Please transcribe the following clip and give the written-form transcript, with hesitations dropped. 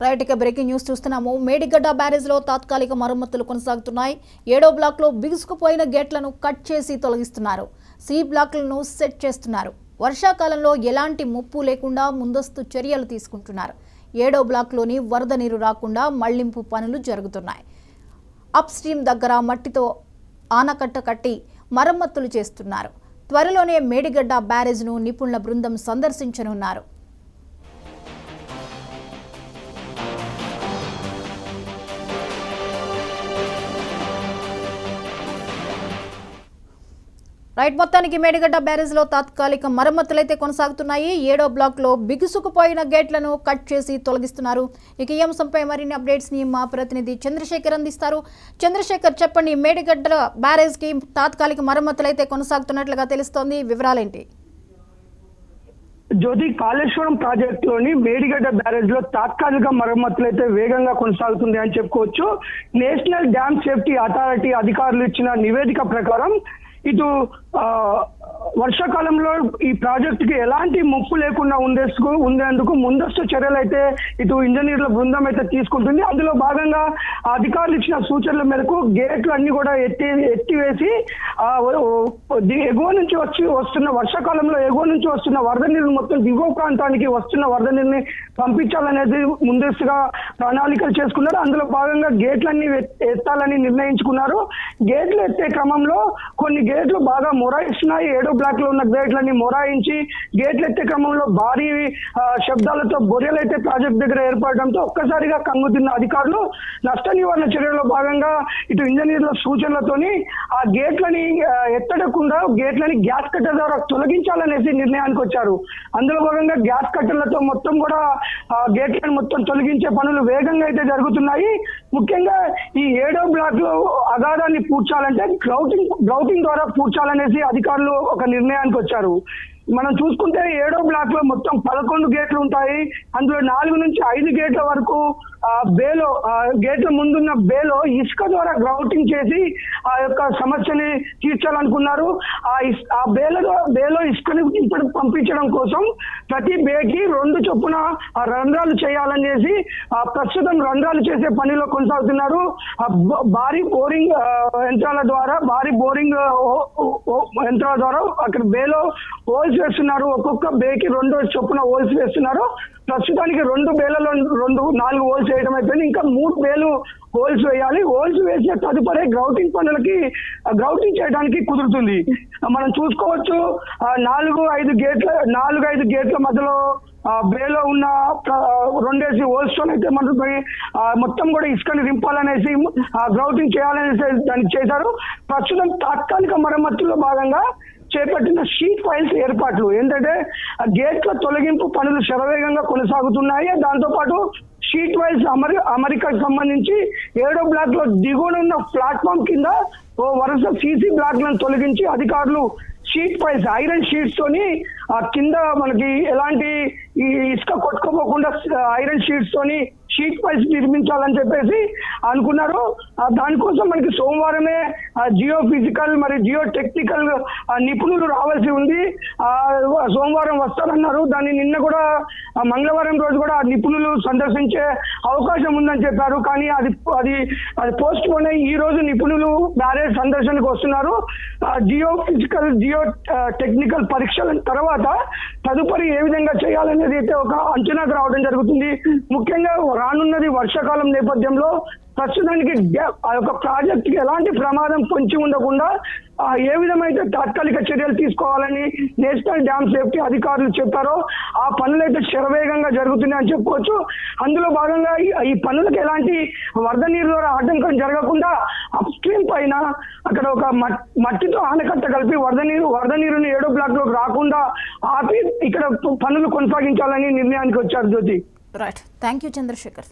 Right ఇక breaking news చూస్తున్నాము. Medigadda barrage లో తాత్కాలిక మరమ్మతులు కొనసాగుతున్నాయి. 7వ బ్లాక్ లో బిగుసుకుపోయిన గేట్లను కట్ చేసి తొలగిస్తున్నారు. సి బ్లాక్లను సెట్ చేస్తున్నారు. వర్షాకాలంలో ఎలాంటి ముప్పు లేకుండా ముందస్తు చర్యలు తీసుకుంటున్నారు. 7వ బ్లాక్ లోని వరద నీరు రాకుండా మళ్లింపు పనులు జరుగుతున్నాయి. అప్ స్ట్రీమ్ దగ్గర మట్టితో ఆనకట్ట కట్టి మరమ్మతులు చేస్తున్నారు. త్వరలోనే మేడిగడ్డ బ్యారేజ్ ను నిపుణుల బృందం సందర్శించనున్నారు. రైట్ మొత్తానికి మేడిగడ్డ బ్యారేజ్ లో తాత్కాలిక మరమ్మతులు అయితే కొనసాగుతున్నాయి. 7వ బ్లాక్ లో బిగుసుకుపోయిన గేట్లను కట్ చేసి తొలగిస్తున్నారు. ఇక ఈ అంశంపై మరిన్ని అప్డేట్స్ ని మా ప్రతినిధి చంద్రశేఖర్ అందిస్తారు. చంద్రశేఖర్ చెప్పండి, మేడిగడ్డ బ్యారేజ్ కి తాత్కాలిక మరమ్మతులు అయితే కొనసాగుతున్నట్లుగా తెలుస్తోంది, వివరాలేంటి? జ్యోతి, కాళేశ్వరం ప్రాజెక్టులోని మేడిగడ్డ బ్యారేజ్ లో తాత్కాలిక మరమ్మతులు అయితే వేగంగా కొనసాగుతుంది అని చెప్పుకోవచ్చు. నేషనల్ డ్యామ్ సేఫ్టీ అథారిటీ అధికారులు ఇచ్చిన నివేదిక ప్రకారం ఇటు వర్షాకాలంలో ఈ ప్రాజెక్టుకి ఎలాంటి ముప్పు లేకుండా ఉండేందుకు ముందస్తు చర్యలు అయితే ఇటు ఇంజనీర్ల బృందం అయితే తీసుకుంటుంది. అందులో భాగంగా అధికారులు ఇచ్చిన సూచనల మేరకు గేట్లు అన్ని కూడా ఎత్తివేసి ఎగువ నుంచి వస్తున్న వర్షాకాలంలో ఎగువ నుంచి వస్తున్న వరద నీరు మొత్తం దిగువ ప్రాంతానికి వస్తున్న వరద నీరుని పంపించాలనేది ముందస్తుగా ప్రణాళికలు చేసుకున్నారు. అందులో భాగంగా గేట్లన్నీ ఎత్తాలని నిర్ణయించుకున్నారు. గేట్లు ఎత్తే క్రమంలో కొన్ని గేట్లు బాగా మొరాయిస్తున్నాయి. 7వ బ్లాక్ లో ఉన్న గేట్లన్నీ మొరాయించి గేట్లు ఎత్తే క్రమంలో భారీ శబ్దాలతో బొరియలు అయితే ప్రాజెక్ట్ దగ్గర ఏర్పడడంతో ఒక్కసారిగా కంగుతిన్న అధికారులు నష్ట నివారణ చర్యల్లో భాగంగా ఇటు ఇంజనీర్ల సూచనలతోని ఆ గేట్లని ఎత్తడకుండా గేట్లని గ్యాస్ కట్టర్ ద్వారా తొలగించాలనేసి నిర్ణయానికి వచ్చారు. అందులో భాగంగా గ్యాస్ కట్టర్లతో మొత్తం కూడా గేట్లను మొత్తం తొలగించే పనులు వేగంగా అయితే జరుగుతున్నాయి. ముఖ్యంగా ఈ 7వ బ్లాక్ లో అగాధాన్ని పూడ్చాలంటే గ్రౌటింగ్ ద్వారా పూడ్చాలనేసి అధికారులు ఒక నిర్ణయానికి వచ్చారు. మనం చూసుకుంటే 7వ బ్లాక్ లో మొత్తం 11 గేట్లు ఉంటాయి. అందులో 4 నుంచి 5 గేట్ల వరకు బేలో గేట్ల ముందున్న బేలో ఇసుక ద్వారా గ్రౌటింగ్ చేసి ఆ యొక్క సమస్యని తీర్చాలనుకున్నారు. ఆ బేలో ఇసుకని పంపించడం కోసం ప్రతి బేకి 2 చొప్పున రంధ్రాలు చేయాలనేసి ప్రస్తుతం రంధ్రాలు చేసే పనిలో కొనసాగుతున్నారు. భారీ బోరింగ్ యంత్రాల ద్వారా అక్కడ బేలో హోల్స్ వేస్తున్నారు. ఒక్కొక్క బేకి 2 చొప్పున హోల్స్ వేస్తున్నారు. ప్రస్తుతానికి 2 బేలలో 4 హోల్స్ వేయడం అయిపోయింది. ఇంకా 3 బేలు హోల్స్ వేయాలి. హోల్స్ వేసే తదుపరి గ్రౌటింగ్ పనులకి గ్రౌటింగ్ చేయడానికి కుదురుతుంది. మనం చూసుకోవచ్చు 4-5 గేట్ల మధ్యలో బేలో ఉన్న 2 హోల్స్ తో అయితే మనకి మొత్తం కూడా ఇసుకని రింపాలనేసి గ్రౌటింగ్ చేయాలనేసి దానికి చేశారు. ప్రస్తుతం తాత్కాలిక మరమ్మతుల్లో భాగంగా చేపట్టిన షీట్ ఫైల్స్ ఏర్పాట్లు ఏంటంటే గేట్ల తొలగింపు పనులు శరవేగంగా కొనసాగుతున్నాయి. దాంతోపాటు షీట్ వైల్స్ అమరికకు సంబంధించి 7వ బ్లాక్ లో దిగువన ఉన్న ప్లాట్ఫామ్ కింద వరుస సీసీ బ్లాక్లను తొలగించి అధికారులు షీట్ ఫైల్స్ ఐరన్ షీట్స్ తోని కింద మనకి ఎలాంటి ఈ ఇసుక కొట్టుకోపోకుండా ఐరన్ షీట్స్ తోని షీట్ ఫైల్స్ నిర్మించాలని చెప్పేసి అనుకున్నారు. దానికోసం మనకి సోమవారమే జియో ఫిజికల్ మరియు జియో టెక్నికల్ నిపుణులు రావాల్సి ఉంది. సోమవారం వస్తారన్నారు. దాన్ని నిన్న కూడా మంగళవారం రోజు కూడా నిపుణులు సందర్శించే అవకాశం ఉందని చెప్పారు. కానీ అది పోస్ట్ పోన్ అయ్యి ఈ రోజు నిపుణులు బ్యారేజ్ సందర్శనకు వస్తున్నారు. జియో ఫిజికల్ జియో టెక్నికల్ పరీక్షల తర్వాత తదుపరి ఏ విధంగా చేయాలనేది అయితే ఒక అంచనాకు రావడం జరుగుతుంది. ముఖ్యంగా రానున్నది వర్షాకాలం నేపథ్యంలో ప్రస్తుతానికి ఆ యొక్క ప్రాజెక్ట్ కి ఎలాంటి ప్రమాదం పొంచి ఉండకుండా ఏ విధమైతే తాత్కాలిక చర్యలు తీసుకోవాలని నేషనల్ డ్యామ్ సేఫ్టీ అధికారులు చెప్పారో ఆ పనులు అయితే శరవేగంగా జరుగుతున్నాయని చెప్పుకోవచ్చు. అందులో భాగంగా ఈ పనులకు ఎలాంటి వరద నీరు ద్వారా ఆటంకం జరగకుండా అప్ స్ట్రీమ్ పైన అక్కడ ఒక మట్టితో ఆనకట్ట కలిపి వరద నీరుని 7వ బ్లాక్ లోకి రాకుండా ఆపి ఇక్కడ పనులు కొనసాగించాలని నిర్ణయానికి వచ్చారు. జ్యోతి, రైట్, థ్యాంక్ యూ చంద్రశేఖర్.